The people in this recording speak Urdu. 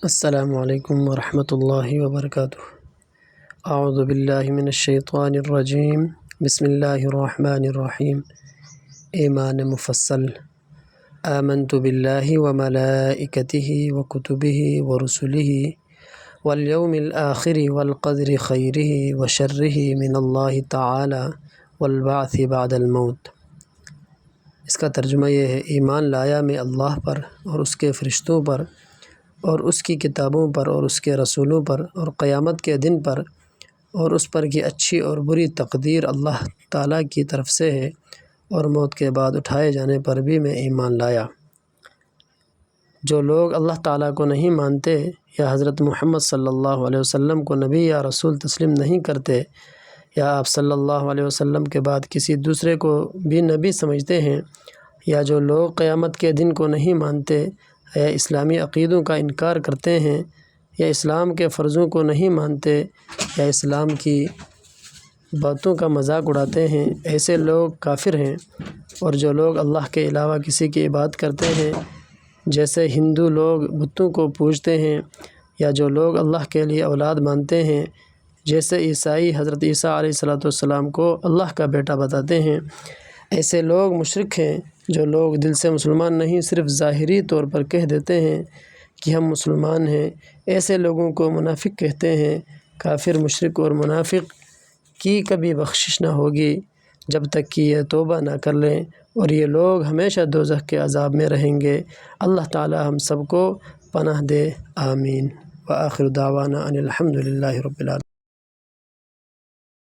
السلام علیکم ورحمۃ اللہ وبرکاتہ۔ اعوذ باللہ من الشیطان الرجیم، بسم اللہ الرحمن الرحیم۔ ایمان مفصل۔ آمنت باللہ وملائکتہ وکتبہ ورسلہ والیوم الآخر والقدر خیرہ وشرہ من اللہ تعالی والبعث بعد الموت۔ اس کا ترجمہ یہ ہے، ایمان لایا میں اللہ پر اور اس کے فرشتوں پر اور اس کی کتابوں پر اور اس کے رسولوں پر اور قیامت کے دن پر، اور اس پر کہ اچھی اور بری تقدیر اللہ تعالیٰ کی طرف سے ہے، اور موت کے بعد اٹھائے جانے پر بھی میں ایمان لایا۔ جو لوگ اللہ تعالیٰ کو نہیں مانتے یا حضرت محمد صلی اللہ علیہ وسلم کو نبی یا رسول تسلیم نہیں کرتے، یا آپ صلی اللہ علیہ وسلم کے بعد کسی دوسرے کو بھی نبی سمجھتے ہیں، یا جو لوگ قیامت کے دن کو نہیں مانتے یا اسلامی عقیدوں کا انکار کرتے ہیں، یا اسلام کے فرضوں کو نہیں مانتے یا اسلام کی باتوں کا مذاق اڑاتے ہیں، ایسے لوگ کافر ہیں۔ اور جو لوگ اللہ کے علاوہ کسی کی عبادت کرتے ہیں، جیسے ہندو لوگ بتوں کو پوجتے ہیں، یا جو لوگ اللہ کے لیے اولاد مانتے ہیں، جیسے عیسائی حضرت عیسیٰ علیہ السلام کو اللہ کا بیٹا بتاتے ہیں، ایسے لوگ مشرک ہیں۔ جو لوگ دل سے مسلمان نہیں، صرف ظاہری طور پر کہہ دیتے ہیں کہ ہم مسلمان ہیں، ایسے لوگوں کو منافق کہتے ہیں۔ کافر، مشرک اور منافق کی کبھی بخشش نہ ہوگی جب تک کہ یہ توبہ نہ کر لیں، اور یہ لوگ ہمیشہ دوزخ کے عذاب میں رہیں گے۔ اللہ تعالی ہم سب کو پناہ دے، آمین۔ وآخر دعوانا ان الحمد للہ رب العالمین۔